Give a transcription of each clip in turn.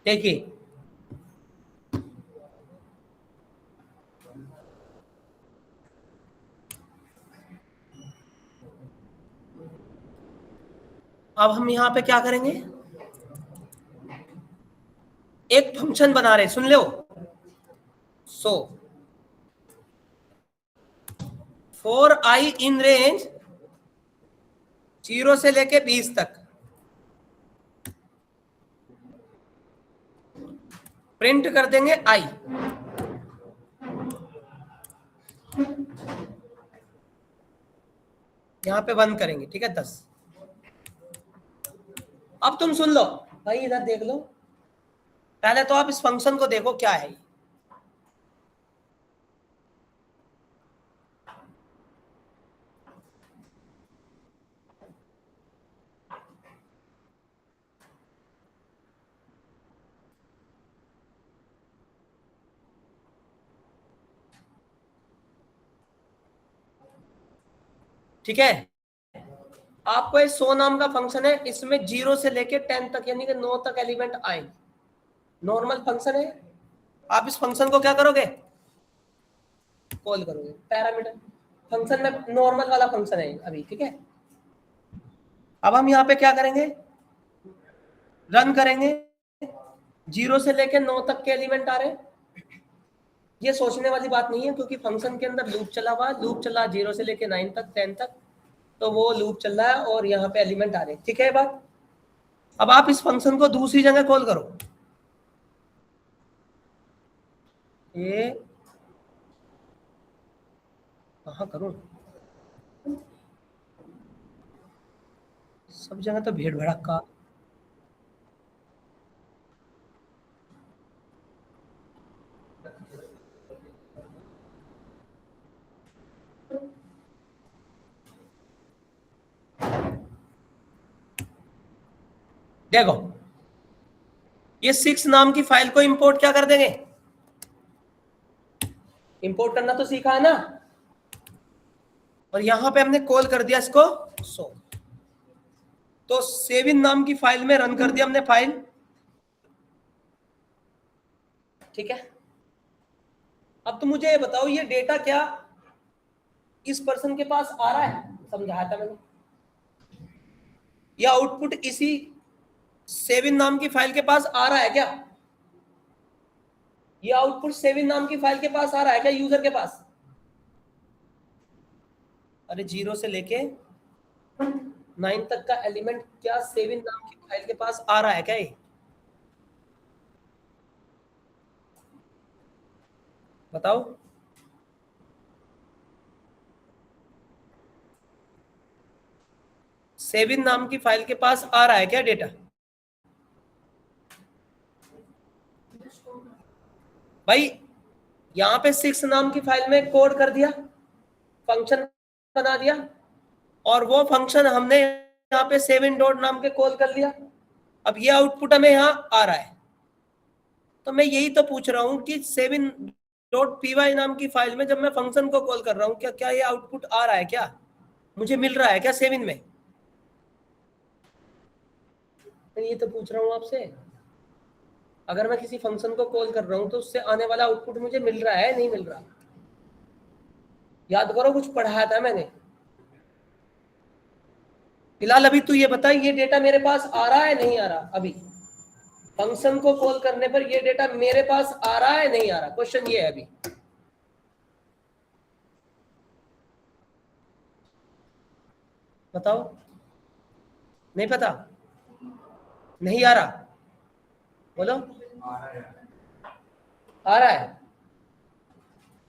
देखिए अब हम यहां पे क्या करेंगे, एक फंक्शन बना रहे, सुन लो। So for I in range 0 से लेके 20 तक प्रिंट कर देंगे आई। यहां पे बंद करेंगे, ठीक है 10। अब तुम सुन लो भाई, इधर देख लो, पहले तो आप इस फंक्शन को देखो क्या है। ठीक है, आपको इस 100 नाम का फंक्शन है, इसमें 0 से लेके 10 तक यानी कि 9 तक एलिमेंट आए, नॉर्मल फंक्शन है। आप इस फंक्शन को क्या करोगे, कॉल करोगे। पैरामीटर फंक्शन में नॉर्मल वाला फंक्शन है अभी, ठीक है। अब हम यहाँ पे क्या करेंगे, रन करेंगे, 0 से लेके 9 तक के एलिमेंट आ रहे हैं। ये सोचने वाली बात नहीं है, क्योंकि फंक्शन के अंदर लूप चला हुआ है, लूप चला 0 से लेके 9 तक 10 तक, तो वो लूप चल रहा है और यहाँ पे एलिमेंट आ रहे हैं, ठीक है बात। अब आप इस फंक्शन को दूसरी जगह कॉल करो, ये कहाँ करूं, सब जगह तो भीड़ भड़का। देखो ये 6 नाम की फाइल को इंपोर्ट क्या कर देंगे, इंपोर्ट करना तो सीखा है ना, और यहां पे हमने कॉल कर दिया इसको 100। तो 7 नाम की फाइल में रन कर दिया हमने फाइल, ठीक है। अब तो मुझे ये बताओ, ये डेटा क्या इस पर्सन के पास आ रहा है, समझाया था मैंने, या आउटपुट इसी 7 नाम की फाइल के पास आ रहा है क्या, ये आउटपुट 7 नाम की फाइल के पास आ रहा है क्या यूजर के पास। अरे 0 से लेके 9 तक का एलिमेंट क्या 7 नाम की फाइल के पास आ रहा है क्या, ये बताओ। सेविन नाम की फाइल के पास आ रहा है क्या डेटा, भाई यहां पे 6 नाम की फाइल में कोड कर दिया, फंक्शन बना दिया, और वो फंक्शन हमने यहाँ पे 7 डॉट नाम के कॉल कर लिया। अब ये आउटपुट हमें यहाँ आ रहा है, तो मैं यही तो पूछ रहा हूं कि 7.py नाम की फाइल में जब मैं फंक्शन को कॉल कर रहा हूं, क्या क्या ये आउटपुट आ रहा है, क्या मुझे मिल रहा है क्या 7 में, मैं ये तो पूछ रहा हूं आपसे। अगर मैं किसी फंक्शन को कॉल कर रहा हूं तो उससे आने वाला आउटपुट मुझे मिल रहा है नहीं मिल रहा, याद करो कुछ पढ़ाया था मैंने। फिलहाल अभी तू ये बता, ये डेटा मेरे पास आ रहा है नहीं आ रहा, अभी फंक्शन को कॉल करने पर ये डेटा मेरे पास आ रहा है नहीं आ रहा, क्वेश्चन ये है अभी, बताओ। नहीं पता, नहीं आ रहा, बोलो आ रहा है,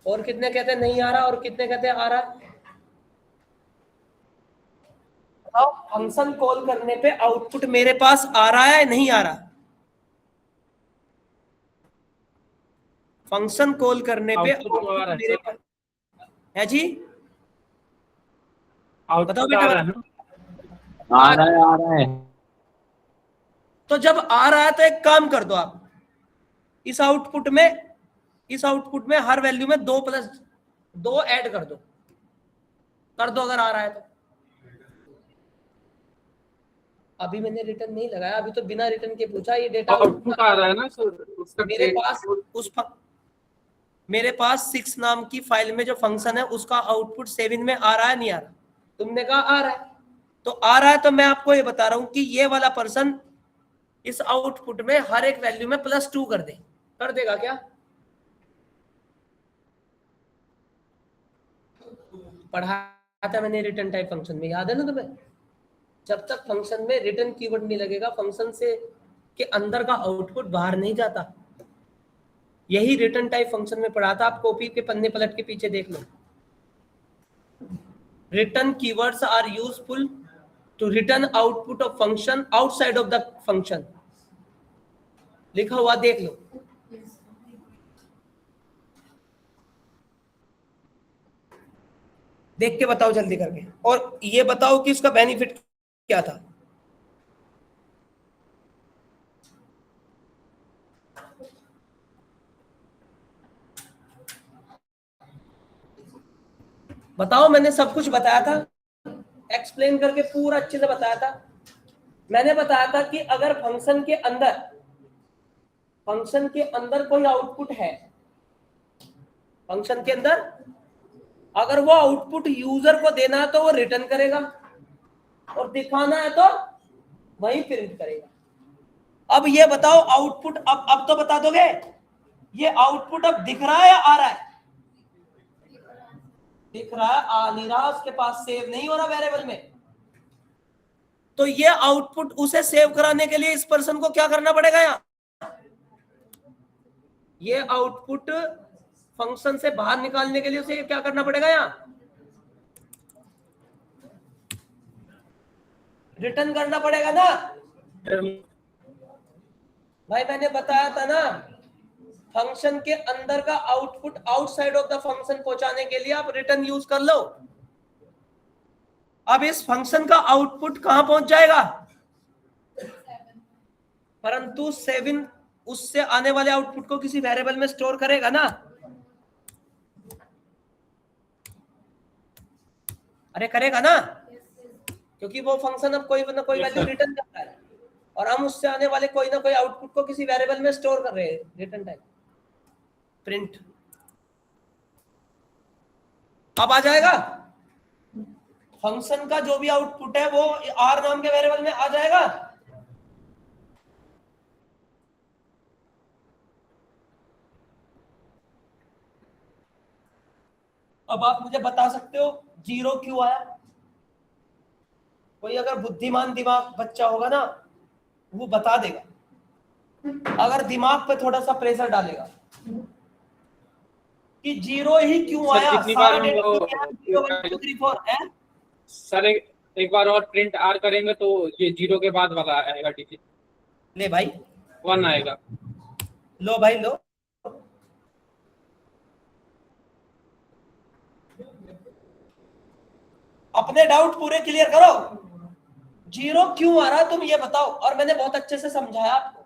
और कितने कहते हैं नहीं आ रहा, और कितने कहते हैं आ रहा है, बताओ। फंक्शन कॉल करने पे आउटपुट मेरे पास आ रहा है नहीं आ रहा, फंक्शन कॉल करने पे आउटपुट तो आ रहा है मेरे सर। पास है जी? बताओ आउटपुट बेटा, आ रहा है बताओ। ना? आ रहा है, आ रहा है। तो जब आ रहा है तो एक काम कर दो आप, इस आउटपुट में हर वैल्यू में 2 ऐड कर दो अगर आ रहा है तो। अभी मैंने रिटर्न नहीं लगाया, अभी तो बिना रिटर्न के पूछा, ये डेटा आउटपुट आउटपुट आ रहा है ना सर, उसका मेरे पास मेरे पास 6 नाम की फाइल में जो फंक्शन है उसका आउटपुट 7 में आ रहा है, नहीं आ रहा? तुमने कहा आ रहा है, तो आ रहा है तो मैं आपको ये बता रहा हूं कि ये वाला पर्सन इस आउटपुट में हर एक वैल्यू में +2 कर देगा क्या? पढ़ाया था मैंने रिटर्न टाइप फंक्शन में, याद है ना तुम्हें? जब तक फंक्शन में रिटर्न कीवर्ड नहीं लगेगा, फंक्शन से के अंदर का आउटपुट बाहर नहीं जाता। यही रिटर्न टाइप फंक्शन में पढ़ा था, आप कॉपी के पन्ने पलट के पीछे देख लो। Return keywords are useful to return output of function outside of the function, लिखा हुआ देख लो। देख के बताओ जल्दी करके, और ये बताओ कि इसका बेनिफिट क्या था। बताओ, मैंने सब कुछ बताया था, एक्सप्लेन करके पूरा अच्छे से बताया था। मैंने बताया था कि अगर फंक्शन के अंदर कोई आउटपुट है, फंक्शन के अंदर अगर वो आउटपुट यूजर को देना है तो वो रिटर्न करेगा, और दिखाना है तो वही प्रिंट करेगा। अब ये बताओ आउटपुट, अब तो बता दोगे, ये आउटपुट अब दिख रहा है या आ रहा है? दिख रहा है, आ नहीं रहा, उसके पास सेव नहीं हो रहा वेरिएबल में। तो ये आउटपुट उसे सेव कराने के लिए इस पर्सन को क्या करना पड़ेगा? यहाँ ये आउटपुट फंक्शन से बाहर निकालने के लिए उसे क्या करना पड़ेगा? यहाँ रिटर्न करना पड़ेगा ना भाई। मैंने बताया था ना, फंक्शन के अंदर का output outside of the function पहुंचाने के लिए आप रिटर्न यूज कर लो। अब इस फंक्शन का आउटपुट कहां पहुंच जाएगा? परंतु 7 उससे आने वाले आउटपुट को किसी वेरिएबल में स्टोर करेगा ना। अरे करेगा ना, क्योंकि वो फंक्शन अब कोई ना कोई वैल्यू रिटर्न करता है, और हम उससे आने वाले कोई ना कोई आउटपुट को किसी वेरिएबल में स्टोर कर रहे हैं, रिटर्न टाइप प्रिंट। अब आ जाएगा फंक्शन का जो भी आउटपुट है वो आर नाम के वेरिएबल में आ जाएगा। अब आप मुझे बता सकते हो 0 क्यों आया? कोई अगर बुद्धिमान दिमाग बच्चा होगा ना, वो बता देगा, अगर दिमाग पे थोड़ा सा प्रेशर डालेगा कि 0 ही क्यों सर आया। जितनी बार सारा हम डेटा वो 0 1 2 3 4 है। सर एक बार और प्रिंट आर करेंगे तो ये 0 के बाद वाला आएगा डिजिट, ले भाई, 1 आएगा। लो भाई लो, अपने डाउट पूरे क्लियर करो। 0 क्यों आ रहा तुम ये बताओ, और मैंने बहुत अच्छे से समझाया आपको।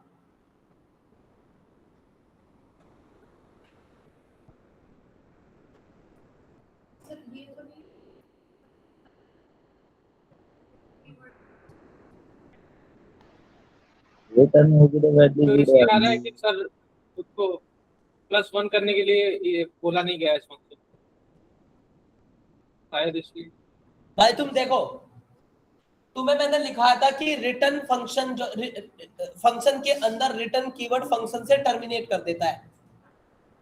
रिटर्न होगी तो वैल्यू तो जीरो इसलिए आ रहा है आएगी। कि सर उसको +1 करने के लिए ये बोला नहीं गया है इस फंक्शन, शायद इसलिए। भाई तुम देखो, तुम्हें मैंने लिखा था कि रिटर्न फंक्शन जो फंक्शन के अंदर रिटर्न कीवर्ड फंक्शन से टर्मिनेट कर देता है।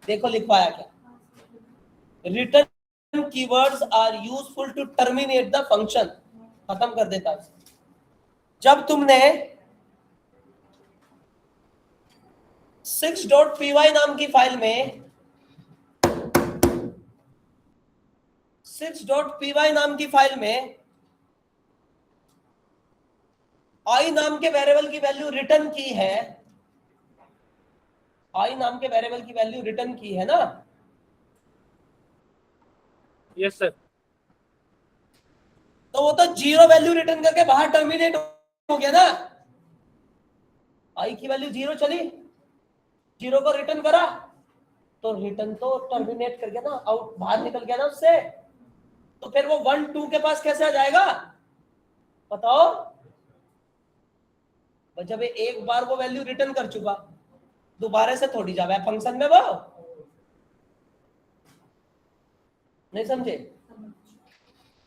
देखो लिखवाया क्या, return keywords are useful to terminate the function, खत्म कर देता है। जब तुमने 6.py नाम की फाइल में 6.py नाम की फाइल में आई नाम के वेरिएबल की वैल्यू रिटर्न की है, आई नाम के वेरिएबल की वैल्यू रिटर्न की है ना, यस सर। तो वो तो जीरो वैल्यू रिटर्न करके बाहर टर्मिनेट हो गया ना। आई की वैल्यू जीरो चली, जीरो को रिटर्न करा तो रिटर्न तो टर्मिनेट कर गया ना, आउट बाहर निकल गया ना उससे। तो फिर वो 1 2 के पास कैसे आ जाएगा बताओ। और जब एक बार वो वैल्यू रिटर्न कर चुका, दोबारा से थोड़ी जावे फंक्शन में वो। नहीं समझे?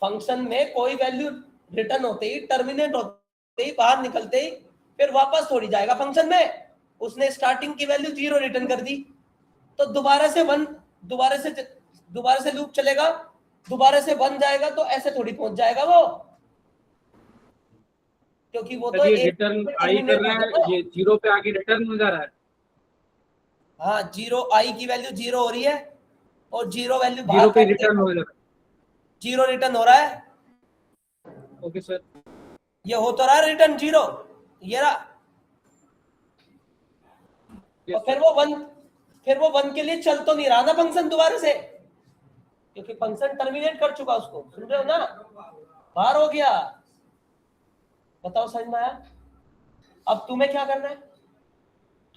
फंक्शन में कोई वैल्यू रिटर्न होते ही, टर्मिनेट होते ही, बाहर निकलते ही फिर वापस थोड़ी जाएगा फंक्शन में। उसने स्टार्टिंग की वैल्यू जीरो रिटर्न कर दी, तो दोबारा से लूप चलेगा, दोबारा से 1 जाएगा, तो ऐसे थोड़ी पहुंच जाएगा वो, क्योंकि वो तो सर ये एक रिटर्न आई टर्मिनेट कर रहा हो है, गया ना। ये जीरो पे आके रिटर्न हो जा रहा है। हाँ, जीरो आई की वैल्यू जीरो हो रही है और जीरो वैल्यू जीरो बाहर पे फेंक रिटर्न देगा, हो जा रहा जीरो रिटर्न हो रहा है। है। Okay sir. ये हो तो रहा है रिटर्न जीरो, ये रहा। और फिर वो 1 के लिए चल तो नहीं रहा ना फंक्शन दोबारा से, क्योंकि फंक्शन टर्मिनेट कर चुका उसको, सुन रहे हो ना, बाहर हो गया। बताओ समझ में आया? अब तुम्हें क्या करना है,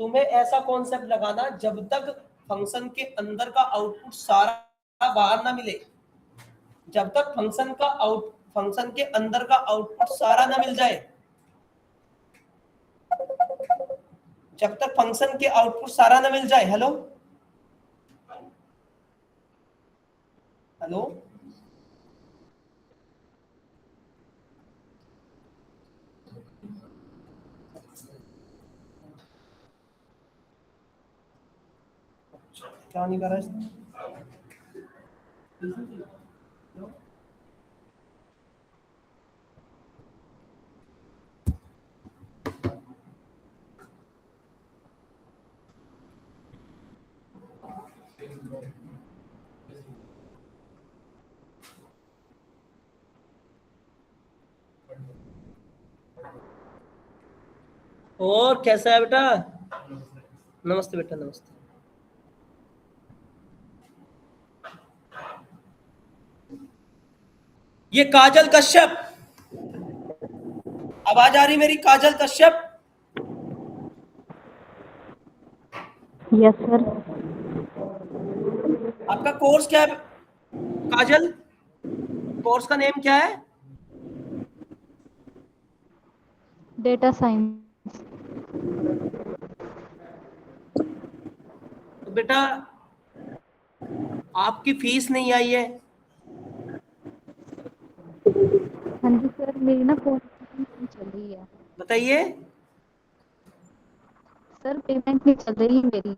तुम्हें ऐसा कॉन्सेप्ट लगाना जब तक फंक्शन के अंदर का आउटपुट सारा बाहर ना मिले, जब तक फंक्शन के अंदर का आउटपुट सारा ना मिल जाए, जब तक फंक्शन के आउटपुट सारा ना मिल जाए। हेलो हेलो, क्या नहीं कर रहा है? और कैसा है बेटा? नमस्ते बेटा, नमस्ते। ये काजल कश्यप, आवाज आ रही मेरी? काजल कश्यप, यस सर। आपका कोर्स क्या है काजल? कोर्स का नेम क्या है? Data science. तो बेटा आपकी फीस नहीं आई है। हाँ जी सर, मेरी ना फोन चल रही है। बताइए। सर पेमेंट नहीं चल रही है मेरी।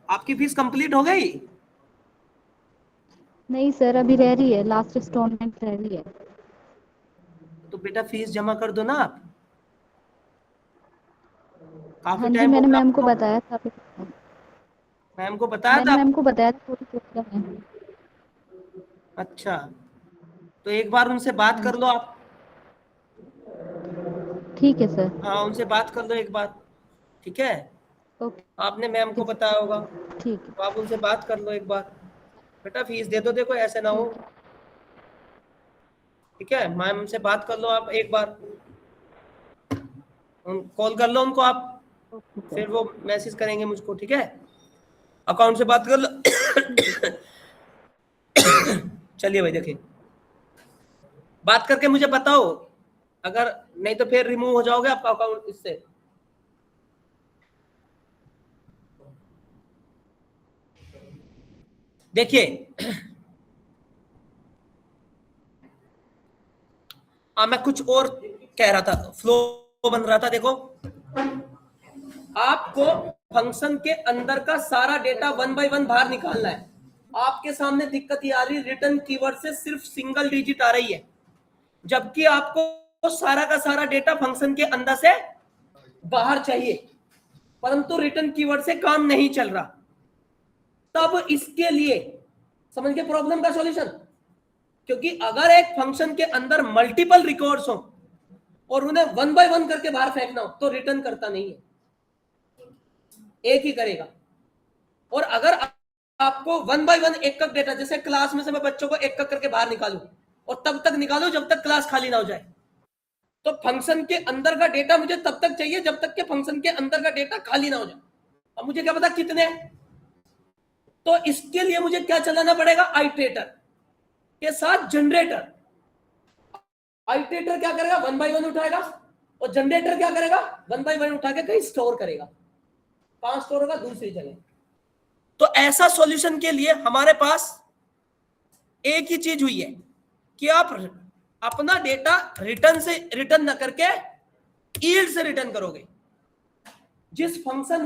आपकी फीस कंप्लीट हो गई? नहीं सर, अभी रह रही है, लास्ट इंस्टॉलमेंट रह रही है। तो बेटा फीस जमा कर दो ना आप, काफी हाँ जी, टाइम हो मैंने गया मैम को आपको। बताया था। मैम को बताया मैंने था मैम आपको? को बताया था, थोड़ी प्रॉब्लम है। अच्छा, तो एक बार उनसे बात हाँ कर जी, लो आप। ठीक है सर। हाँ, उनसे बात कर लो एक बार, ठीक है? ओके। आपने मैम को बताया होगा, ठीक है। तो आप उनसे बात कर लो एक बार। बेटा फीस दे दो, देखो ऐसे ना हो, ठीक है। ठीक है? मैम से बात कर लो आप एक बार, कॉल कर लो उनको आप, ओके सर। फिर वो मैसेज करेंगे मुझको, ठीक है? अकाउंट से बात कर लो। ठीक है सर। चलिए भाई, देखिए बात करके मुझे बताओ, अगर नहीं तो फिर रिमूव हो जाओगे आपका अकाउंट इससे। देखिए मैं कुछ और कह रहा था, फ्लो बन रहा था। देखो, आपको फंक्शन के अंदर का सारा डेटा 1 बाय 1 बाहर निकालना है। आपके सामने दिक्कत ये आ रही, रिटर्न कीवर्ड से सिर्फ सिंगल डिजिट आ रही है, जबकि आपको सारा का सारा डेटा फंक्शन के अंदर से बाहर चाहिए, परंतु रिटर्न कीवर्ड से काम नहीं चल रहा। तब इसके लिए समझ के प्रॉब्लम का सॉल्यूशन, क्योंकि अगर एक फंक्शन के अंदर मल्टीपल रिकॉर्ड्स हो और उन्हें 1 बाय 1 करके बाहर फेंकना हो, तो रिटर्न करता नहीं है, एक ही करेगा। और अगर आपको 1 बाय 1 एक डेटा, जैसे क्लास में से मैं बच्चों को एक करके बाहर निकालूं और तब तक निकालूं जब तक क्लास खाली ना हो जाए, तो फंक्शन के अंदर का डेटा मुझे तब तक चाहिए जब तक के फंक्शन के अंदर का डेटा खाली ना हो जाए। अब मुझे क्या पता कितने, तो इसके लिए मुझे क्या चलाना पड़ेगा, आइटरेटर के साथ जनरेटर। आइटरेटर क्या करेगा, 1 बाय 1 उठाएगा और जनरेटर क्या करेगा, 1 बाय 1 उठा के कहीं स्टोर करेगा। कहां स्टोर होगा, दूसरी जगह। तो ऐसा सॉल्यूशन के लिए हमारे पास एक ही चीज हुई है कि आप अपना डेटा रिटर्न ना करके यील्ड से रिटर्न करोगे। जिस फंक्शन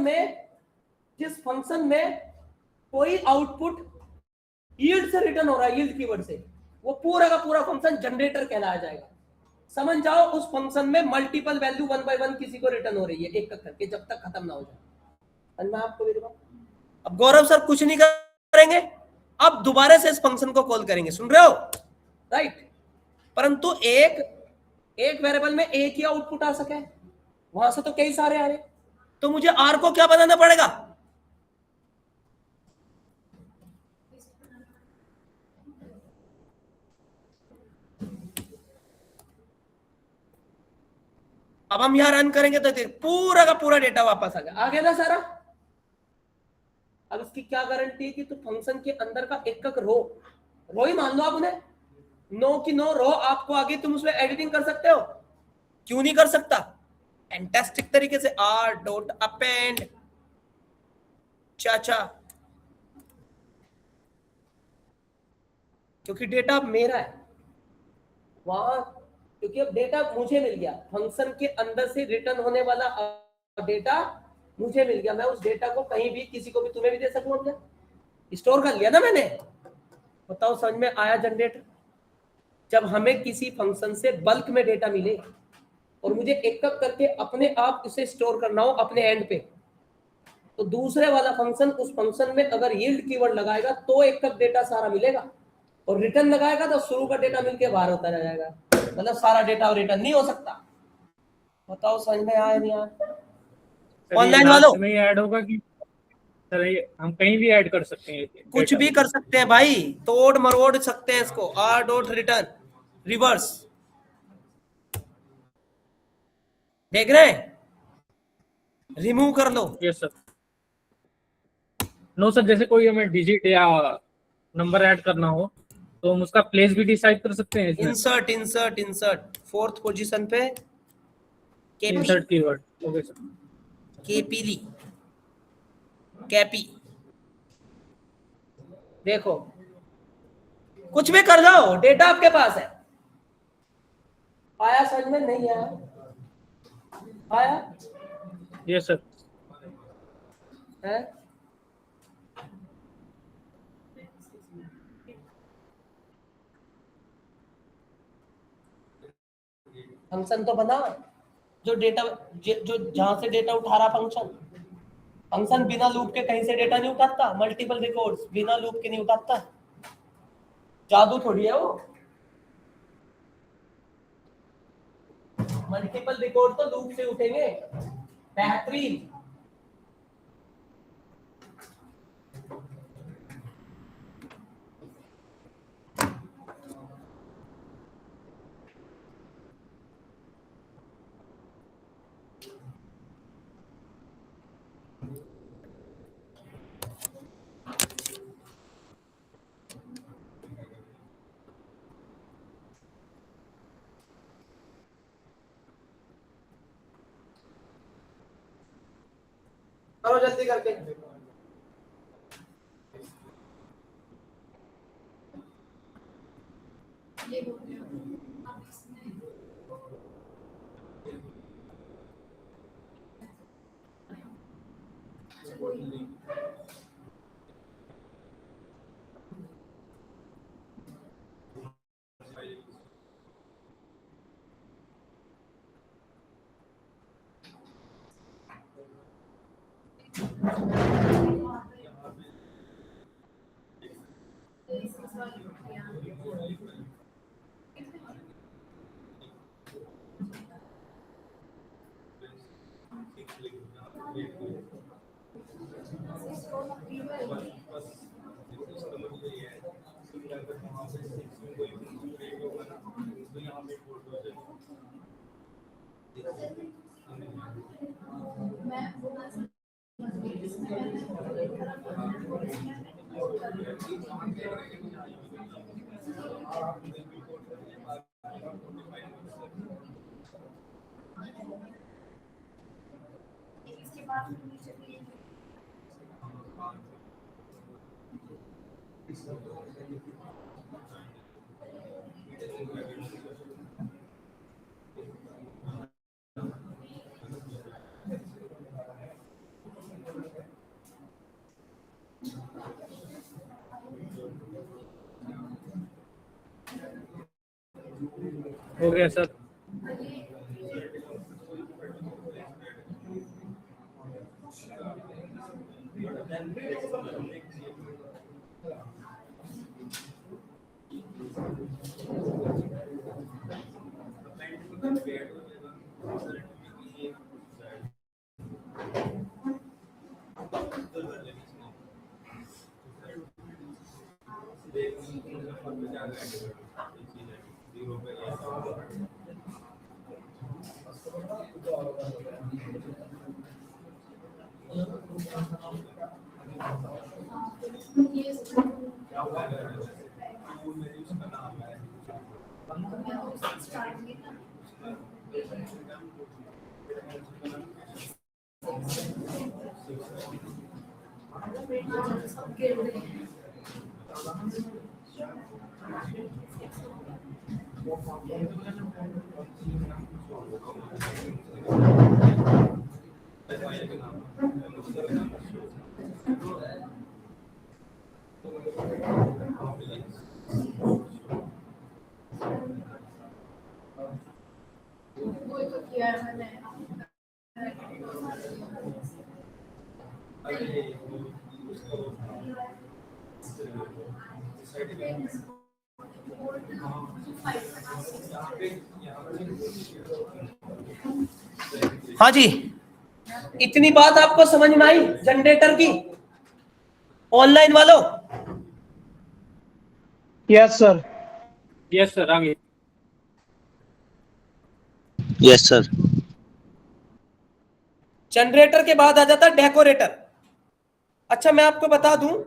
में कोई आउटपुट यील्ड से रिटर्न हो रहा है, यील्ड कीवर्ड से, वो पूरा का पूरा फंक्शन जनरेटर कहलाया जाएगा। समझ जाओ, उस फंक्शन में मल्टीपल वैल्यू 1 बाय 1 किसी को रिटर्न हो रही है एक करके, जब तक खत्म ना हो जाए। मैं आपको भी दूंगा। अब गौरव सर कुछ नहीं करेंगे, अब दोबारा से इस फंक्शन को कॉल करेंगे, सुन रहे हो, राइट। परंतु एक वेरिएबल में एक ही आउटपुट आ सके, वहां से तो कई सारे आ रहे, तो मुझे आर को क्या बनाना पड़ेगा, अब हम यहां रन करेंगे तो पूरा का पूरा डेटा वापस आ गया, आ गया ना सारा। अब इसकी क्या गारंटी है कि तो फंक्शन के अंदर का एक रो ही मान लो आप उन्हें, नो की नो रो आपको आगे तुम उसमें एडिटिंग कर सकते हो, क्यों नहीं कर सकता, फैंटास्टिक तरीके से। आर डॉट अपेंड चाचा, क्योंकि डेटा मेरा है वहां, क्योंकि अब डेटा मुझे मिल गया, फंक्शन के अंदर से रिटर्न होने वाला डेटा मुझे मिल गया, मैं उस डेटा को कहीं भी किसी को भी, तुम्हें भी दे सकूंगा, क्या स्टोर कर लिया ना मैंने। बताओ समझ में आया जनरेटर। जब हमें किसी फंक्शन से बल्क में डेटा मिले और मुझे एक एक करके अपने आप उसे स्टोर करना हो अपने एंड पे, तो दूसरे वाला फंक्शन उस फंक्शन में अगर यील्ड कीवर्ड लगाएगा तो एक एक डेटा सारा मिलेगा, और रिटर्न लगाएगा तो शुरू का डेटा मिलके बाहर होता रह जाएगा, मतलब सारा डेटा रिटर्न नहीं हो सकता। बताओ समझ में आया नहीं आया, ऑनलाइन वालों में ऐड होगा कि सर ये हम कहीं भी ऐड कर सकते हैं, कुछ भी कर सकते हैं भाई, तोड़ मरोड़ सकते हैं इसको। आर डॉट रिटर्न रिवर्स, देख रहे हैं, रिमूव कर लो। Yes sir. नो सर, जैसे कोई हमें डिजिट या नंबर ऐड करना हो तो हम उसका प्लेस भी डिसाइड कर सकते हैं इसमें। इंसर्ट 4th पोजीशन पे इंसर्ट कीवर्ड, ओके सर। केपीली कैपी, देखो कुछ भी कर लो, डेटा आपके पास है। आया समझ में, नहीं आया, आया यस सर। है। फंक्शन तो बना, जो डेटा जो जहां से डेटा उठा रहा फंक्शन बिना लूप के कहीं से डेटा नहीं उठाता, मल्टीपल रिकॉर्ड्स बिना लूप के नहीं उठाता, जादू थोड़ी है वो। मल्टीपल रिकॉर्ड तो लूप से उठेंगे, बेहतरीन। करो जल्दी करके। हो गया सर। हाँ जी, इतनी बात आपको समझ में आई जनरेटर की ऑनलाइन वालों? Yes sir. यस सर, आगे। Yes sir. जनरेटर के बाद आ जाता है डेकोरेटर। अच्छा मैं आपको बता दूं,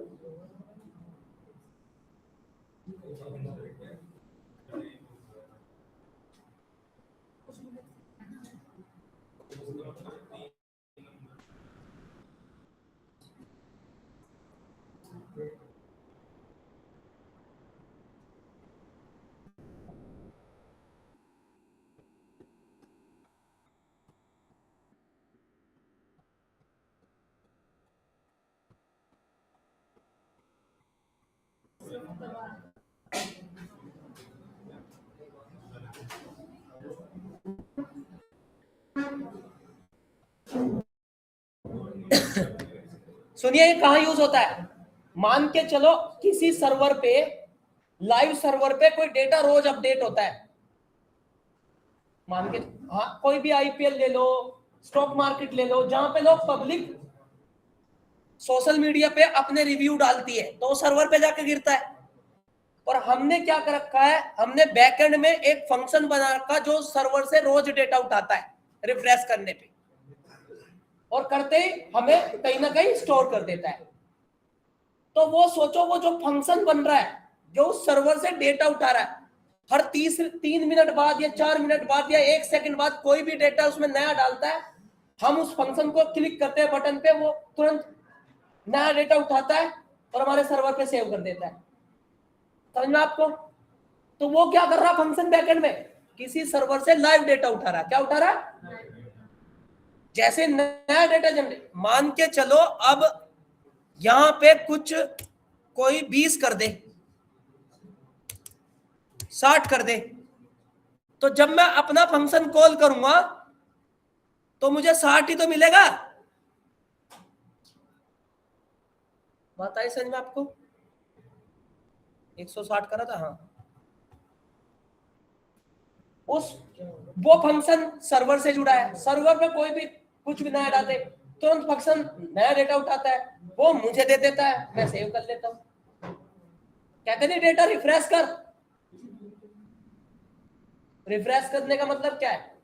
सुनिए ये कहां यूज होता है। मान के चलो किसी सर्वर पे, लाइव सर्वर पे कोई डेटा रोज अपडेट होता है, मान के, हाँ कोई भी आईपीएल ले लो, स्टॉक मार्केट ले लो, जहां पे लोग पब्लिक सोशल मीडिया पे अपने रिव्यू डालती है तो सर्वर पे जाके गिरता है। और हमने क्या कर रखा है, हमने बैकएंड में एक फंक्शन बना रखा जो सर्वर से रोज डेटा उठाता है रिफ्रेश करने पे, और करते ही हमें कहीं ना कहीं स्टोर कर देता है। तो वो सोचो, वो जो फंक्शन बन रहा है जो उस सर्वर से डेटा उठा रहा है, हर 3 मिनट बाद या 4 मिनट बाद या 1 सेकंड बाद कोई भी डेटा उसमें नया डालता है, हम उस फंक्शन को क्लिक करते हैं बटन पे, वो तुरंत नया डेटा उठाता है और हमारे सर्वर पे सेव कर देता है। समझ में आपको? तो वो क्या कर रहा है फंक्शन बैकएंड में, किसी सर्वर से लाइव डेटा उठा रहा है। क्या उठा रहा है? जैसे नया डेटा जनरेट, मान के चलो अब यहां पे कुछ कोई 20 कर दे, 60 कर दे, तो जब मैं अपना फंक्शन कॉल करूंगा तो मुझे 60 ही तो मिलेगा। बात आई समझ में आपको? 160 करा था, हाँ। वो फंक्शन सर्वर से जुड़ा है, सर्वर पे कोई भी कुछ भी नया डाले तुरंत फंक्शन नया डेटा उठाता है, वो मुझे दे देता है, मैं सेव कर लेता हूं। कहते नहीं डेटा रिफ्रेश कर, रिफ्रेश करने का मतलब क्या है?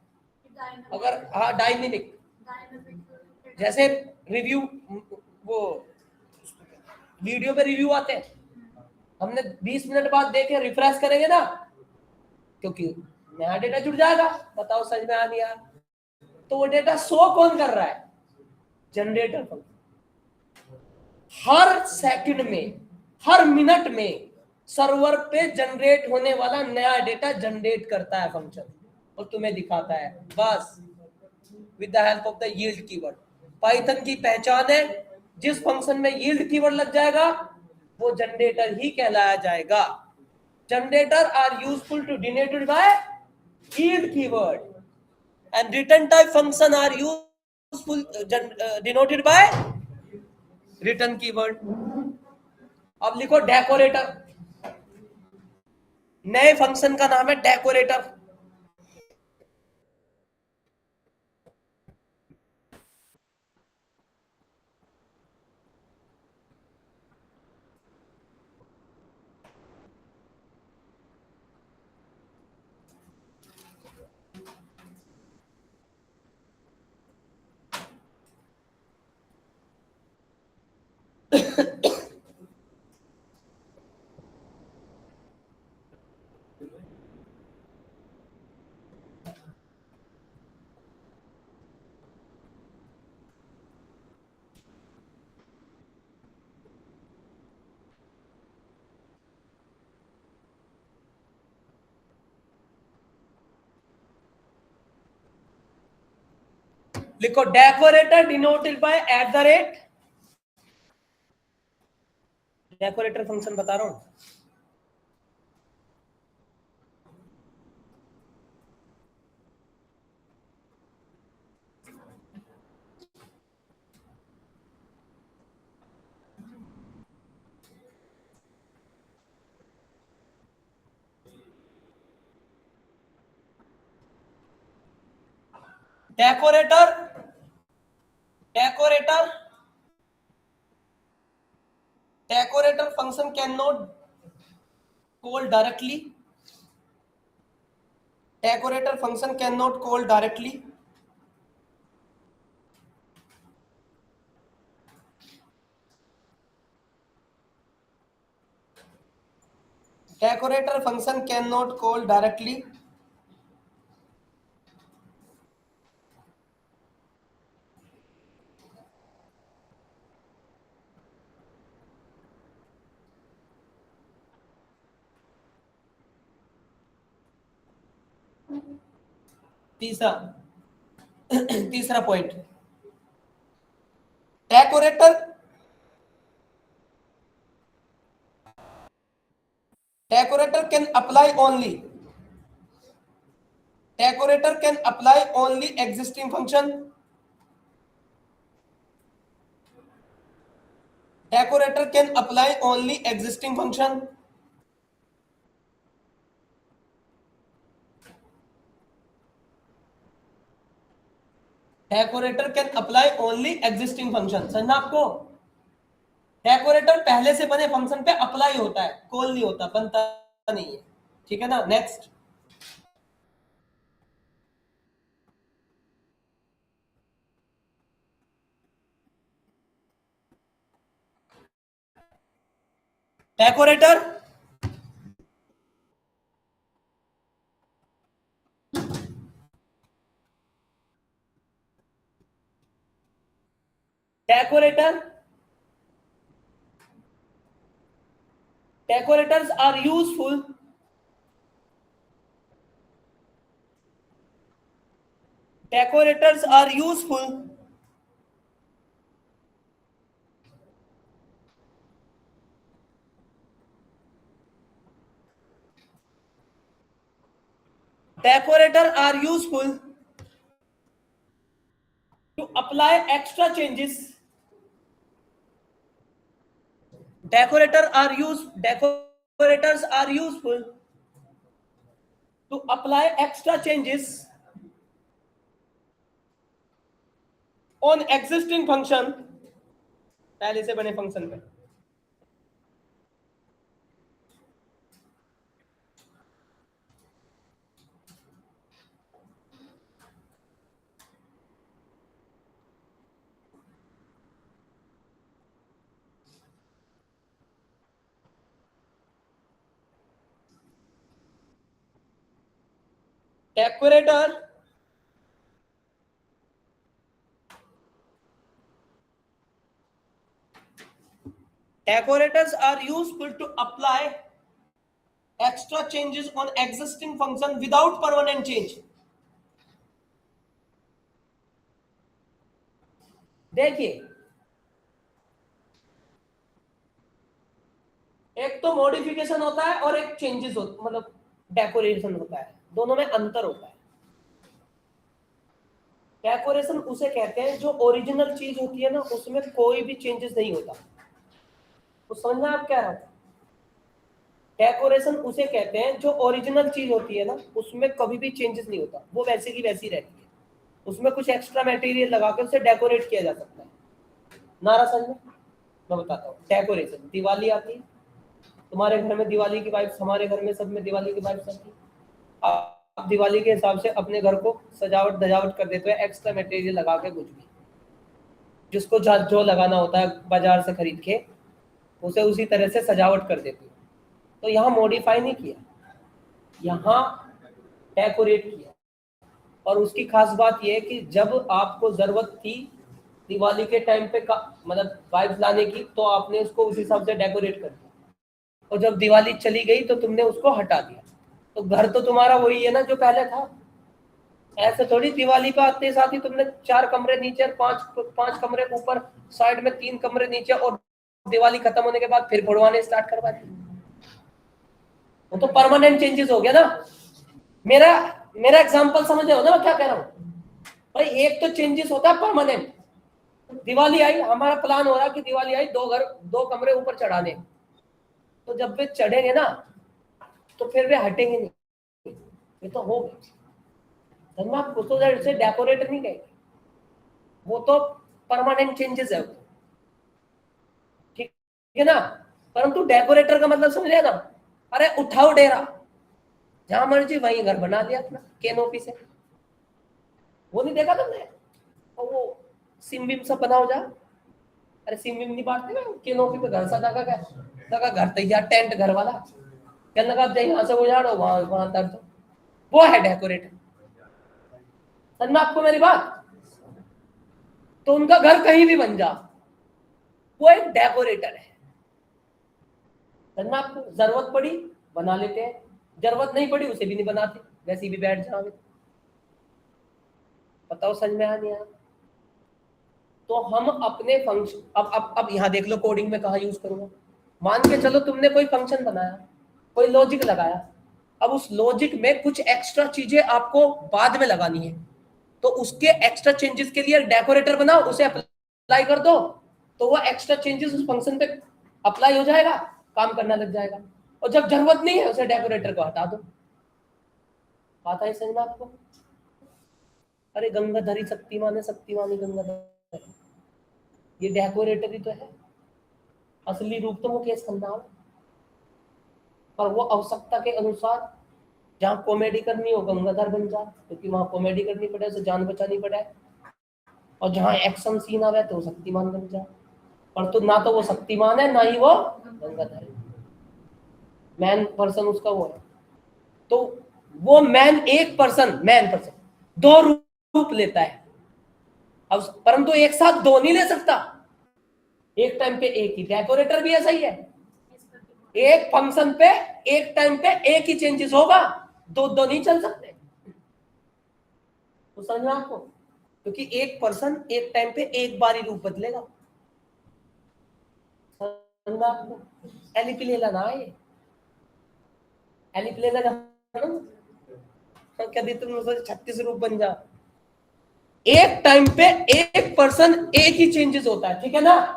अगर हाँ डायनेमिक, जैसे रिव्यू, वो वीडियो पे रिव्यू आते हैं, हमने 20 मिनट बाद देखे, रिफ्रेश करेंगे ना, क्योंकि नया डेटा जुड़ जाएगा, बताओ समझ में आ नहीं आया? तो वो डेटा शो कौन कर रहा है? Generator function. हर सेकंड में, हर मिनट में सर्वर पे जनरेट होने वाला नया डेटा जनरेट करता है फंक्शन, और तुम्हें दिखाता है, बस with the help of the yield keyword. Python की पहचान है, जिस फंक्शन में यील्ड कीवर्ड लग जाएगा वो जनरेटर ही कहलाया जाएगा। Generator are useful to denoted by yield keyword, and return type function are useful denoted by return keyword. अब लिखो डेकोरेटर, नए फंक्शन का नाम है डेकोरेटर। लिखो decorator denoted by @ decorator function बता रहा हूं। Decorator decorator decorator function can not call directly, decorator function can not call directly, decorator function cannot call directly, तीसरा point, decorator can apply only, decorator can apply only existing function, decorator can apply only existing function, decorator can apply only existing function. समझना आपको? Decorator पहले से बने function पे apply होता है, call नहीं होता, बनता नहीं है, ठीक है ना? Next, decorator decorators are useful to apply extra changes, decorators are useful to apply extra changes on existing function, पहले से बने फंक्शन पे। Decorator decorators are useful to apply extra changes on existing function without permanent change. देखिए, एक तो modification होता है और एक चेंजेस होता, मतलब डेकोरेशन होता है, दोनों में अंतर होता है। डेकोरेशन उसे कहते हैं जो ओरिजिनल चीज होती है ना, उसमें कोई भी चेंजेस नहीं होता। तो समझना आप क्या है, डेकोरेशन उसे कहते हैं जो ओरिजिनल चीज होती है ना, उसमें कभी भी चेंजेस नहीं होता, वो वैसे की वैसी रहती है। उसमें कुछ एक्स्ट्रा मटेरियल लगा के उसे डेकोरेट किया जा सकता है। नारा समझ में? मैं बताता हूँ। डेकोरेशन, दिवाली आती है, तुम्हारे घर में दिवाली की वाइब्स, हमारे घर में सब में दिवाली की वाइब्स आती है। आप दिवाली के हिसाब से अपने घर को सजावट धजावट कर देते हो, एक्स्ट्रा मटेरियल लगा के, कुछ भी जिसको जो लगाना होता है बाजार से खरीद के, उसे उसी तरह से सजावट कर देते हो। तो यहाँ मॉडिफाई नहीं किया, यहाँ डेकोरेट किया। और उसकी खास बात यह है कि जब आपको जरूरत थी दिवाली के टाइम पे मतलब वाइब्स लाने की, तो आपने उसको उस हिसाब से डेकोरेट कर दिया, और जब दिवाली चली गई तो तुमने उसको हटा दिया। तो घर तो तुम्हारा वही है ना जो पहले था। ऐसे थोड़ी दिवाली पे आते साथ ही तुमने 4 कमरे नीचे, 5 कमरे ऊपर, साइड में 3 कमरे नीचे, और दिवाली खत्म होने के बाद फिर फोड़वाने स्टार्ट करवा दिए। वो तो परमानेंट चेंजेस हो गया ना। मेरा एग्जांपल समझ रहे हो ना मैं क्या कह रहा हूँ भाई? एक तो चेंजेस होता है परमानेंट। दिवाली आई, हमारा प्लान हो रहा कि दिवाली आई, 2 कमरे ऊपर चढ़ाने, तो जब वे चढ़ेंगे ना तो फिर वे हटेंगे नहीं, ये तो हो गए। आपको तो इसे डेकोरेट नहीं कहेंगे, वो तो परमानेंट चेंजेस है, ठीक है ना। परंतु डेकोरेटर का मतलब समझ रहे ना, अरे उठाओ डेरा, जहां मर्जी वहीं घर बना दिया अपना कैनोपी से। वो नहीं देखा तुमने? और वो सिम बिम सब बनाओ जा, अरे सिम बिम नहीं बांटते ना कैनोपी पे, घर सा लगा घर तैयार, टेंट घर वाला, क्या लगा आप यहाँ से उजाड़ो वहां तक, तो वो है डेकोरेटर। समझ में आपको मेरी बात? तो उनका घर कहीं भी बन जा, वो एक डेकोरेटर है। समझ में आपको? जरूरत पड़ी बना लेते हैं, जरूरत नहीं पड़ी उसे भी नहीं बनाते, वैसे भी बैठ जाओगे। बताओ समझ में आ नहीं आया? तो हम अपने फंक्शन, अब यहाँ देख लो, कोडिंग में कहाँ यूज करूंगा। मान के चलो तुमने कोई फंक्शन बनाया, कोई लॉजिक लगाया, अब उस लॉजिक में कुछ एक्स्ट्रा चीजें आपको बाद में लगानी है, तो उसके एक्स्ट्रा चेंजेस के लिए डेकोरेटर बनाओ, उसे अप्लाई कर दो, तो वो एक्स्ट्रा चेंजेस उस फंक्शन पे अप्लाई हो जाएगा, काम करना लग जाएगा। और जब जरूरत नहीं है उसे डेकोरेटर को हटा दो। बात है समझ में आपको? अरे गंगाधरी शक्तिमान है, शक्तिमान ही गंगाधर, ये डेकोरेटर ही तो है, असली रूप तो मुकेश खन्ना है। पर वो आवश्यकता के अनुसार जहाँ कॉमेडी करनी हो गंगाधर बन जा, क्योंकि वहां कॉमेडी करनी पड़े, उसे जान बचानी पड़े, और जहाँ एक्शन सीन आवे तो शक्तिमान बन जा। पर तो ना तो वो शक्तिमान है, ना ही वो गंगाधर है, मैन पर्सन उसका वो है। तो वो मैन पर्सन 2 रूप लेता है। अब परंतु एक साथ 2 नहीं ले सकता, एक टाइम पे एक ही। डेकोरेटर भी ऐसा ही है, एक फंक्शन पे एक टाइम पे एक ही चेंजेस होगा, 2 नहीं चल सकते। तो समझ में आपको? क्योंकि एक पर्सन एक टाइम पे एक बार ही रूप बदलेगा। समझ में आपको? एलिप ले लेना है, एलिप ले लेना, क्या दी तुम 36 रूप बन जा। एक टाइम पे एक पर्सन एक ही चेंजेस होता है, ठीक है ना?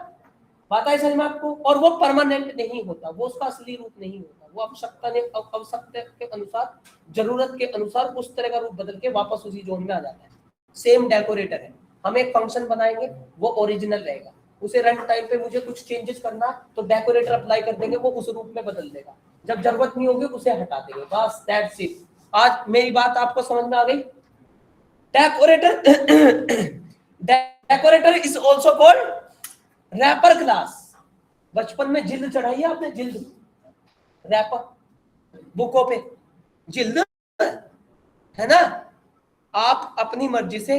बात है समझ में आपको? और वो परमानेंट नहीं होता, वो उसका असली रूप नहीं होता, वो आवश्यकता के अनुसार, जरूरत के अनुसार उस तरह का रूप बदल के वापस उसी जोन में आ जाता है। सेम डेकोरेटर है, हम एक फंक्शन बनाएंगे, वो ओरिजिनल रहेगा, उसे रन टाइम पे मुझे कुछ चेंजेस करना है तो डेकोरेटर अप्लाई कर देंगे, वो उस रूप में बदल देगा, जब जरूरत नहीं होगी उसे हटा देंगे, बस दैट्स इट। आज मेरी बात आपको समझ में आ गई? Decorator is also called wrapper class. बचपन में जिल्द चढ़ाई है आपने? जिल्द, रैपर, बुकों पे जिल्द है ना, आप अपनी मर्जी से,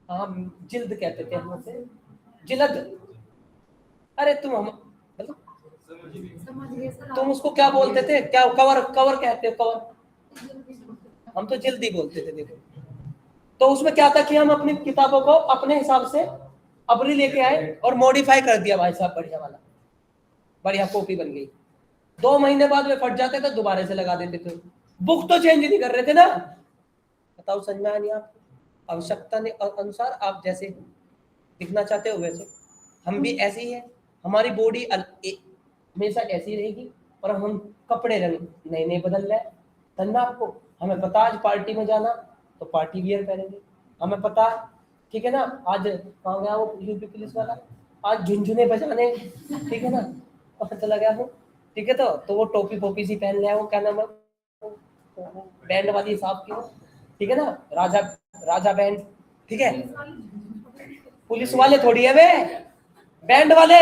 हम जिल्द कहते थे हम उसे, जिलद। अरे तुम हम मतलब तुम उसको क्या बोलते थे, क्या कवर, कवर कहते हो, कवर, हम तो जिल्द ही बोलते थे। देखो तो उसमें क्या था कि हम अपनी किताबों को अपने हिसाब से अबरी लेके आए और मॉडिफाई कर दिया भाई साहब, बढ़िया वाला, बढ़िया कॉपी बन गई। 2 महीने बाद वे फट जाते थे, दोबारा से लगा देते थे, बुक तो चेंज नहीं कर रहे थे ना। बताओ समझ में आया नहीं आप? आवश्यकता ने अनुसार आप जैसे दिखना चाहते हो वैसे, हम भी ऐसे ही है, हमारी बॉडी हमेशा ऐसी रहेगी और हम कपड़े रंग नए नए बदल रहे हैं। धंधा आपको, हमें पता आज पार्टी में जाना तो पार्टी वियर पहनेंगे, हमें पता, ठीक है ना, आज कहाँ गया वो यूपी पुलिस वाला, आज झुनझुने बजाने, ठीक है ना, पता चला गया वो, ठीक है, तो वो टोपी पोपी सी पहन लिया, वो क्या नाम है, बैंड वाली साहब की, ठीक है ना, राजा राजा बैंड, ठीक है, पुलिस वाले थोड़ी है वे, बैंड वाले।